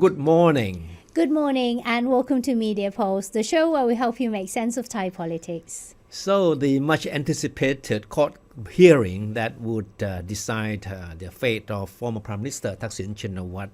good morning. Good morning and welcome to Media Pulse, the show where we help you make sense of Thai politics. So the much anticipated court hearing that would decide the fate of former Prime Minister Thaksin Shinawatra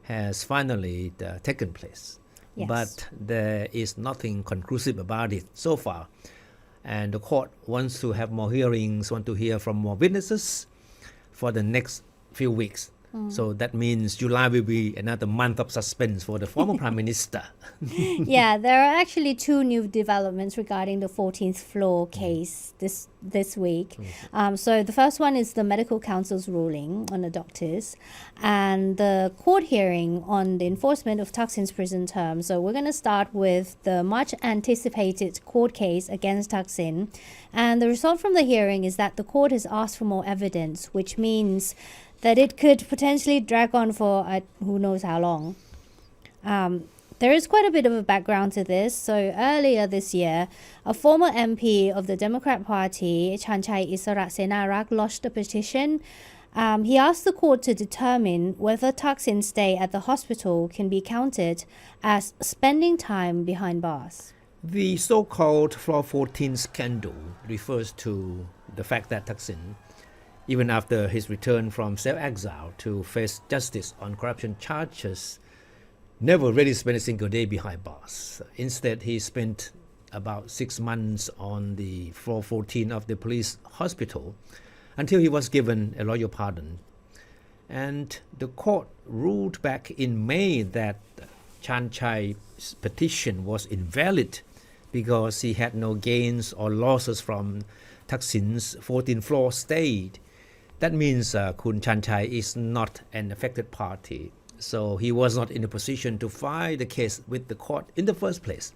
has finally taken place. Yes. But there is nothing conclusive about it so far. And the court wants to have more hearings, want to hear from more witnesses for the next few weeks. So that means July will be another month of suspense for the former Prime Minister. Yeah, there are actually two new developments regarding the 14th floor case this week. So the first one is the Medical Council's ruling on the doctors and the court hearing on the enforcement of Thaksin's prison term. So we're going to start with the much anticipated court case against Thaksin. And the result from the hearing is that the court has asked for more evidence, which means that it could potentially drag on for who knows how long. There is quite a bit of a background to this. So earlier this year, a former MP of the Democrat Party, Thepchai Shinawatra, lodged a petition. He asked the court to determine whether Thaksin's stay at the hospital can be counted as spending time behind bars. The so-called Floor 14 scandal refers to the fact that Thaksin, even after his return from self-exile to face justice on corruption charges, never really spent a single day behind bars. Instead, he spent about 6 months on the floor 14 of the police hospital until he was given a royal pardon. And the court ruled back in May that Thepchai's petition was invalid because he had no gains or losses from Thaksin's 14th floor stay. That means Kun Thepchai is not an affected party, so he was not in a position to file the case with the court in the first place.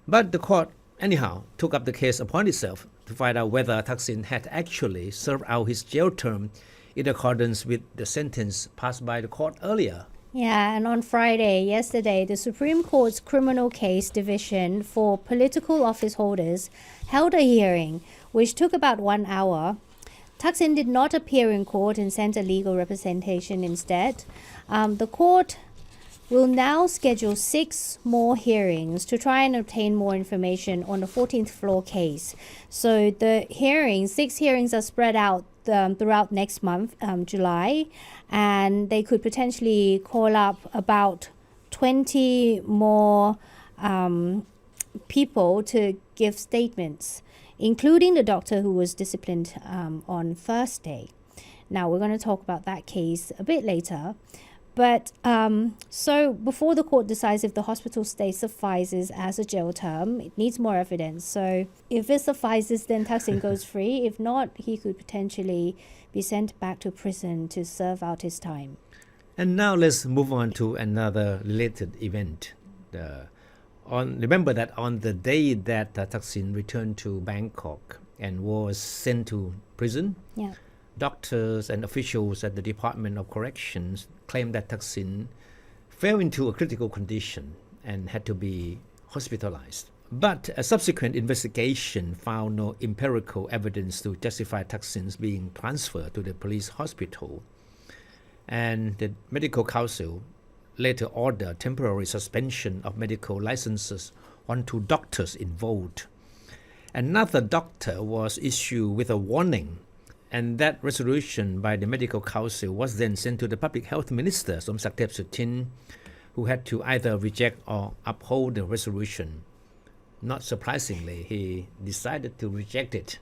But the court, anyhow, took up the case upon itself to find out whether Thaksin had actually served out his jail term in accordance with the sentence passed by the court earlier. Yeah, and on Friday, yesterday, the Supreme Court's Criminal Case Division for Political Office Holders held a hearing, which took about 1 hour. Thaksin did not appear in court and sent a legal representation instead. The court will now schedule 6 more hearings to try and obtain more information on the 14th floor case. So the 6 hearings are spread out throughout next month, July, and they could potentially call up about 20 more people to give statements, including the doctor who was disciplined on Thursday. Now, we're going to talk about that case a bit later. But so before the court decides if the hospital stay suffices as a jail term, it needs more evidence. So if it suffices, then Thaksin goes free. If not, he could potentially be sent back to prison to serve out his time. And now let's move on to another related event. Remember that on the day that Thaksin returned to Bangkok and was sent to prison, doctors and officials at the Department of Corrections claimed that Thaksin fell into a critical condition and had to be hospitalized. But a subsequent investigation found no empirical evidence to justify Thaksin's being transferred to the police hospital. And the Medical Council later ordered temporary suspension of medical licenses on 2 doctors involved. Another doctor was issued with a warning, and that resolution by the Medical Council was then sent to the Public Health Minister, Somsak Thepsutin, who had to either reject or uphold the resolution. Not surprisingly, he decided to reject it.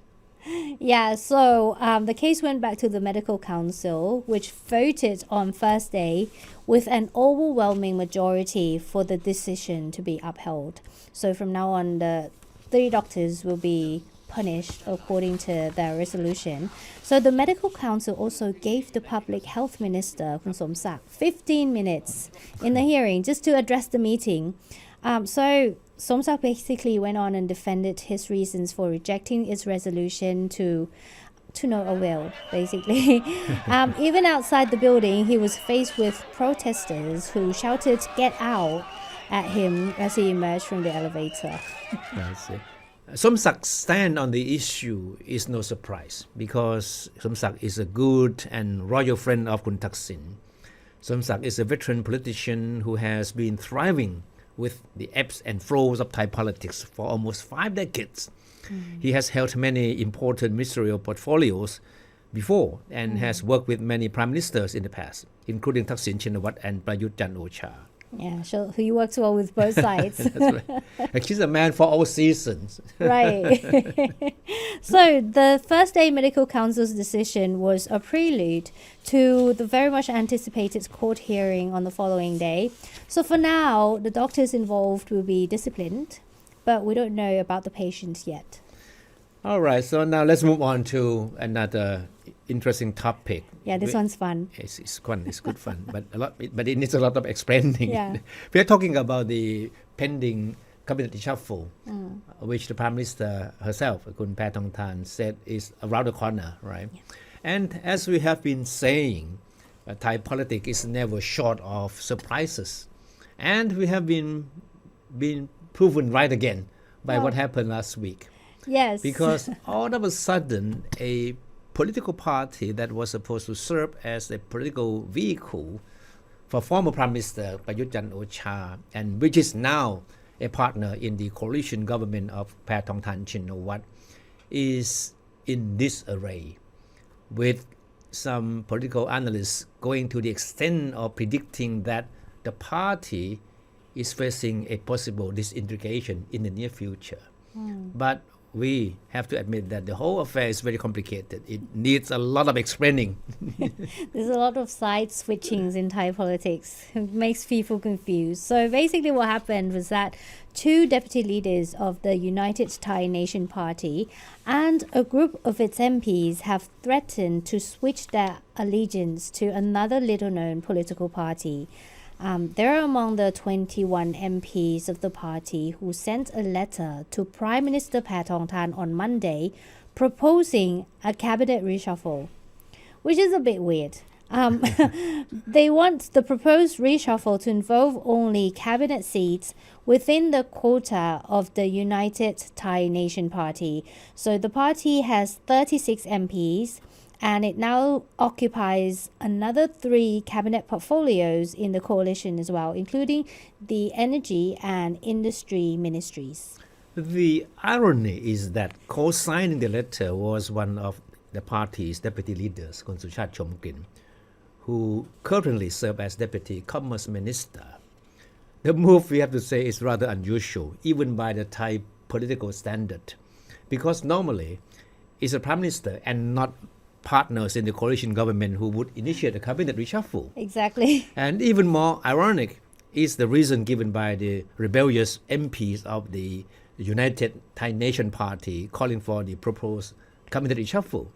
Yeah, so the case went back to the Medical Council, which voted on Thursday with an overwhelming majority for the decision to be upheld. So from now on, the 3 doctors will be punished according to their resolution. So the Medical Council also gave the Public Health Minister, Kun Somsak, 15 minutes in the hearing just to address the meeting. So Somsak basically went on and defended his reasons for rejecting its resolution to no avail, basically. Even outside the building, he was faced with protesters who shouted, "Get out," at him as he emerged from the elevator. I see. Somsak's stand on the issue is no surprise because Somsak is a good and royal friend of Kun Thaksin. Somsak is a veteran politician who has been thriving with the ebbs and flows of Thai politics for almost 5 decades. He has held many important ministerial portfolios before and has worked with many prime ministers in the past, including Thaksin Shinawatra and Prayut Chan-o-cha. Yeah, so he works well with both sides. That's right. And she's a man for all seasons. Right. So the First Day Medical Council's decision was a prelude to the very much anticipated court hearing on the following day. So for now, the doctors involved will be disciplined, but we don't know about the patients yet. All right, so now let's move on to another interesting topic. Yeah, this one's fun. It's fun. It's good fun, but it needs a lot of explaining. Yeah. We are talking about the pending cabinet reshuffle, which the Prime Minister herself, Kun Paetongtarn, said is around the corner, right? Yeah. And as we have been saying, Thai politics is never short of surprises, and we have been proven right again by what happened last week. Yes. Because all of a sudden, a political party that was supposed to serve as a political vehicle for former Prime Minister Prayut Chan-o-cha, and which is now a partner in the coalition government of Thaksin Shinawatra, is in disarray, with some political analysts going to the extent of predicting that the party is facing a possible disintegration in the near future. But we have to admit that the whole affair is very complicated. It needs a lot of explaining. There's a lot of side switchings in Thai politics. It makes people confused. So basically what happened was that 2 deputy leaders of the United Thai Nation Party and a group of its MPs have threatened to switch their allegiance to another little-known political party. They're among the 21 MPs of the party who sent a letter to Prime Minister Paetongtarn on Monday proposing a cabinet reshuffle, which is a bit weird. They want the proposed reshuffle to involve only cabinet seats within the quota of the United Thai Nation Party. So the party has 36 MPs, and it now occupies another 3 cabinet portfolios in the coalition as well, including the energy and industry ministries. The irony is that co-signing the letter was one of the party's deputy leaders, Kun Suchat Chomkin, who currently serves as Deputy Commerce Minister. The move, we have to say, is rather unusual, even by the Thai political standard, because normally it's a Prime Minister and not partners in the coalition government who would initiate a cabinet reshuffle. Exactly. And even more ironic is the reason given by the rebellious MPs of the United Thai Nation Party calling for the proposed cabinet reshuffle,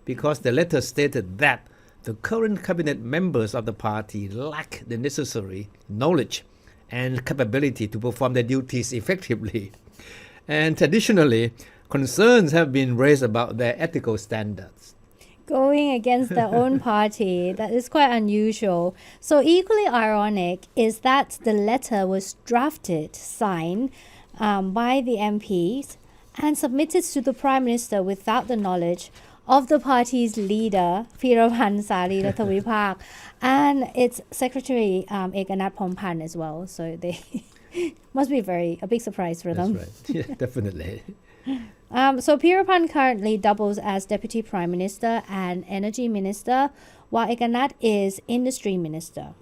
because the letter stated that the current cabinet members of the party lack the necessary knowledge and capability to perform their duties effectively. And additionally, concerns have been raised about their ethical standards. Going against their own party, that is quite unusual. So equally ironic is that the letter was drafted, signed by the MPs and submitted to the Prime Minister without the knowledge of the party's leader, Phirapan Sarirathavipak, and its secretary, Ekanat Pompan as well. So they must be a big surprise for them. That's right. Yeah, definitely. So Phirapan currently doubles as Deputy Prime Minister and Energy Minister, while Ekanat is Industry Minister.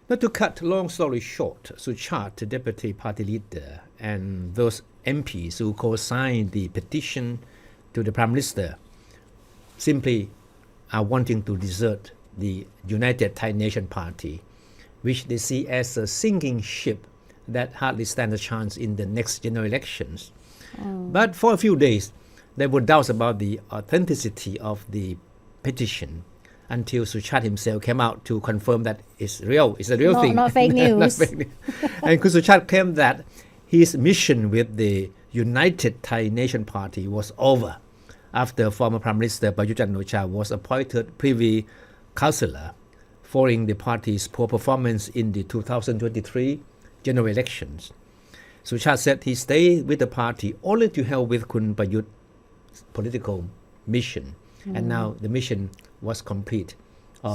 Now, to cut long story short, Suchat, the Deputy Party Leader, and those MPs who co-signed the petition to the Prime Minister simply are wanting to desert the United Thai Nation Party, which they see as a sinking ship that hardly stands a chance in the next general elections. But for a few days, there were doubts about the authenticity of the petition until Suchat himself came out to confirm that it's real. It's a real thing. Not fake news. Not fake news. And Suchat claimed that his mission with the United Thai Nation Party was over after former Prime Minister Prayut Chan-o-cha was appointed Privy Councillor following the party's poor performance in the 2023 general elections. Suchat said he stayed with the party only to help with Kun Prayut's political mission. And now the mission was complete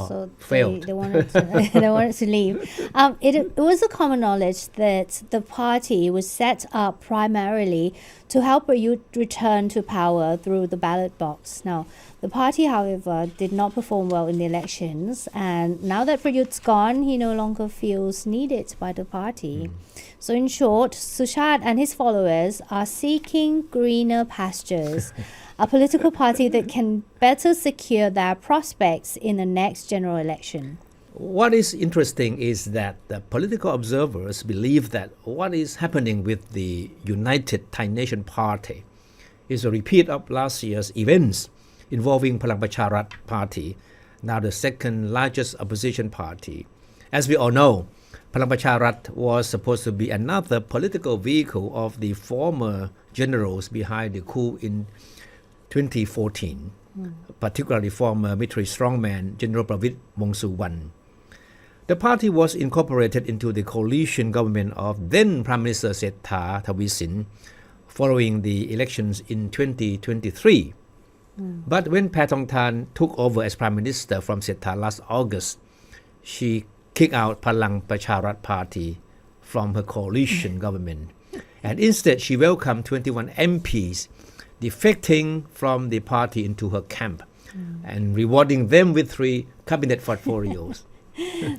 So failed. they wanted to, they wanted to leave. It was a common knowledge that the party was set up primarily to help Prayut return to power through the ballot box. Now, the party, however, did not perform well in the elections, and now that Prayut's gone, he no longer feels needed by the party. So in short, Suchat and his followers are seeking greener pastures, a political party that can better secure their prospects in the next general election. What is interesting is that the political observers believe that what is happening with the United Thai Nation Party is a repeat of last year's events involving Palang Pracharat Party, now the second largest opposition party. As we all know, Palang Pracharat was supposed to be another political vehicle of the former generals behind the coup in 2014, particularly former military strongman General Pravit Wongsuwan. The party was incorporated into the coalition government of then Prime Minister Thaksin following the elections in 2023. But when Pattongtarn took over as Prime Minister from Sethar last August, she kicked out Palang Pracharat Party from her coalition government. And instead, she welcomed 21 MPs defecting from the party into her camp and rewarding them with 3 cabinet portfolios.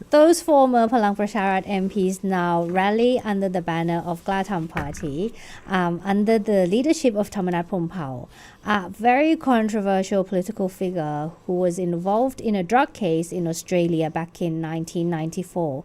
Those former Palang Pracharat MPs now rally under the banner of Glatham Party, under the leadership of Thamarat Phompao, a very controversial political figure who was involved in a drug case in Australia back in 1994.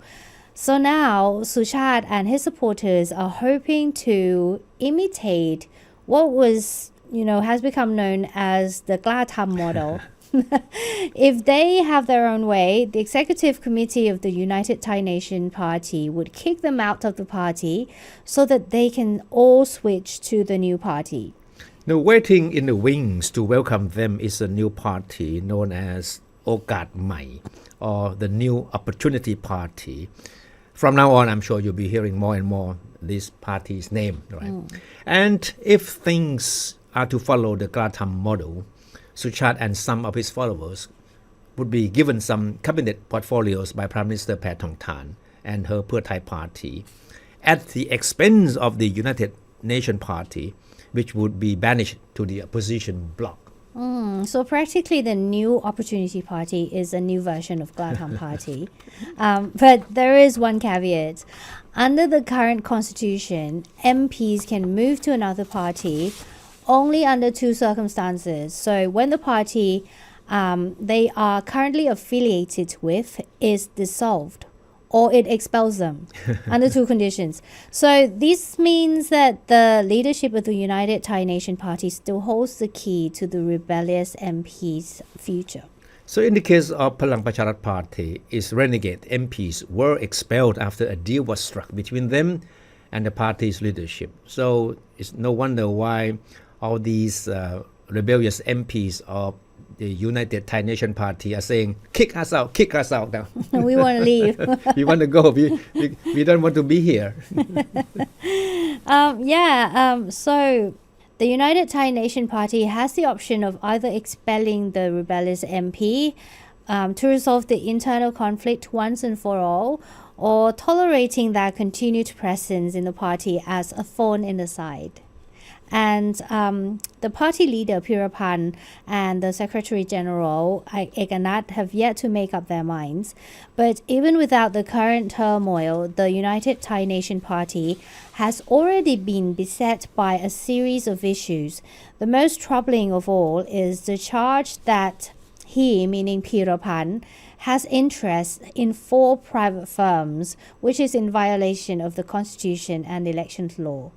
So now Suchat and his supporters are hoping to imitate what has become known as the Glatham model. If they have their own way, the executive committee of the United Thai Nation Party would kick them out of the party so that they can all switch to the new party. Now, waiting in the wings to welcome them is a new party known as Okat Mai, or the New Opportunity Party. From now on, I'm sure you'll be hearing more and more this party's name, right? And if things are to follow the Glatham model, Suchat and some of his followers would be given some cabinet portfolios by Prime Minister Pattongtarn and her Pheu Thai party at the expense of the United Nation Party, which would be banished to the opposition bloc. So practically the New Opportunity Party is a new version of Glatham Party. But there is one caveat. Under the current constitution, MPs can move to another party only under 2 circumstances. So when the party they are currently affiliated with is dissolved, or it expels them under 2 conditions. So this means that the leadership of the United Thai Nation Party still holds the key to the rebellious MP's future. So in the case of Palang Pracharat Party, its renegade MPs were expelled after a deal was struck between them and the party's leadership. So it's no wonder why all these rebellious MPs of the United Thai Nation Party are saying, kick us out now. We want to leave. We want to go. We don't want to be here. So the United Thai Nation Party has the option of either expelling the rebellious MP to resolve the internal conflict once and for all, or tolerating their continued presence in the party as a thorn in the side. And the party leader Pirapan and the Secretary General Ekanat have yet to make up their minds. But even without the current turmoil, the United Thai Nation Party has already been beset by a series of issues. The most troubling of all is the charge that he, meaning Pirapan, has interest in 4 private firms, which is in violation of the constitution and elections law.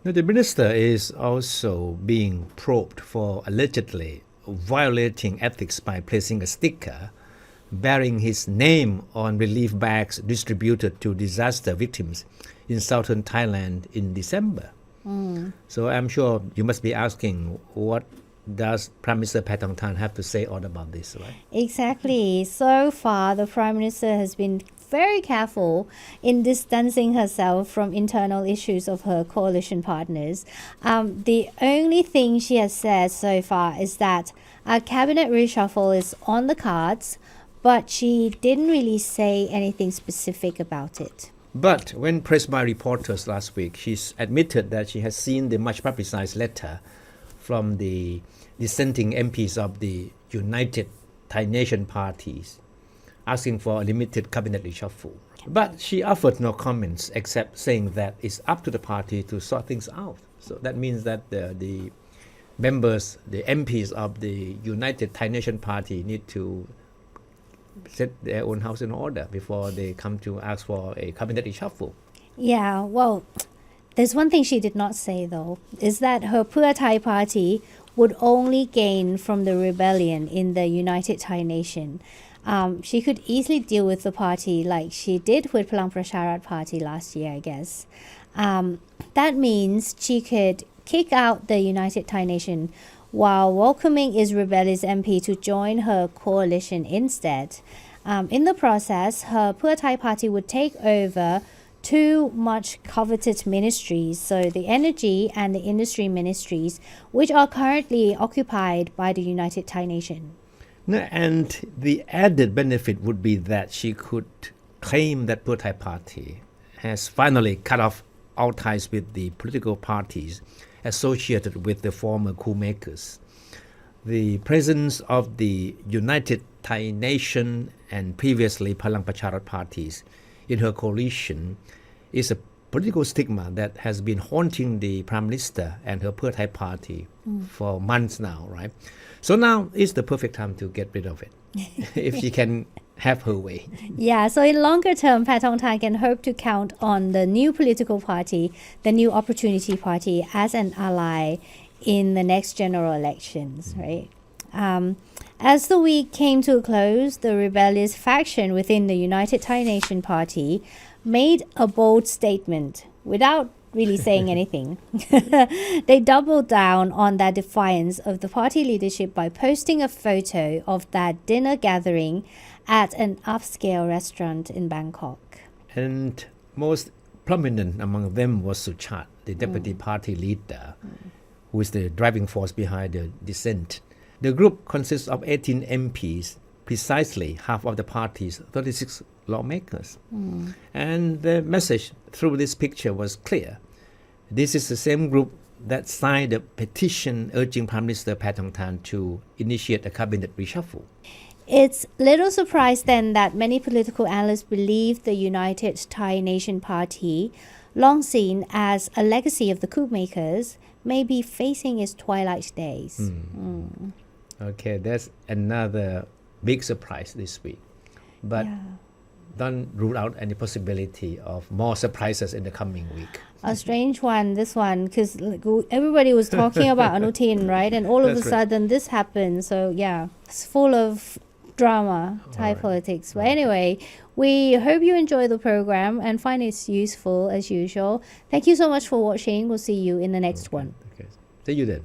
Now, the minister is also being probed for allegedly violating ethics by placing a sticker bearing his name on relief bags distributed to disaster victims in southern Thailand in December. So I'm sure you must be asking, what does Prime Minister Pattongtarn have to say all about this, right? Exactly. So far, the Prime Minister has been very careful in distancing herself from internal issues of her coalition partners. The only thing she has said so far is that a cabinet reshuffle is on the cards, but she didn't really say anything specific about it. But when pressed by reporters last week, she's admitted that she has seen the much publicized letter from the dissenting MPs of the United Thai Nation parties asking for a limited cabinet reshuffle. But she offered no comments except saying that it's up to the party to sort things out. So that means that the members, the MPs of the United Thai Nation party need to set their own house in order before they come to ask for a cabinet reshuffle. Yeah, well, there's one thing she did not say though, is that her Pheu Thai party would only gain from the rebellion in the United Thai Nation. She could easily deal with the party like she did with Palang Pracharat party last year, I guess. That means she could kick out the United Thai Nation while welcoming its rebellious MP to join her coalition instead. In the process, her Pheu Thai party would take over two much coveted ministries, so the energy and the industry ministries, which are currently occupied by the United Thai Nation. And the added benefit would be that she could claim that Pheu Thai party has finally cut off all ties with the political parties associated with the former coup makers. The presence of the United Thai Nation and previously Palang Pracharat parties in her coalition is a political stigma that has been haunting the Prime Minister and her Pheu Thai party for months now, right? So now is the perfect time to get rid of it, if she can have her way. Yeah, so in longer term, Pat Tong Tan can hope to count on the new political party, the New Opportunity Party, as an ally in the next general elections, right? As the week came to a close, the rebellious faction within the United Thai Nation Party made a bold statement without really saying anything. They doubled down on their defiance of the party leadership by posting a photo of that dinner gathering at an upscale restaurant in Bangkok. And most prominent among them was Suchat, the deputy party leader, who is the driving force behind the dissent. The group consists of 18 MPs, precisely half of the party's 36 lawmakers. And the message through this picture was clear. This is the same group that signed a petition urging Prime Minister Pat Tong Tan to initiate a cabinet reshuffle. It's little surprise then that many political analysts believe the United Thai Nation Party, long seen as a legacy of the coup makers, may be facing its twilight days. Okay, that's another big surprise this week. But don't rule out any possibility of more surprises in the coming week. A strange one, this one, because everybody was talking about Anutin, right? And all of a sudden this happened. So yeah, it's full of drama, Thai politics. But anyway, we hope you enjoy the program and find it useful as usual. Thank you so much for watching. We'll see you in the next one. Okay. See you then.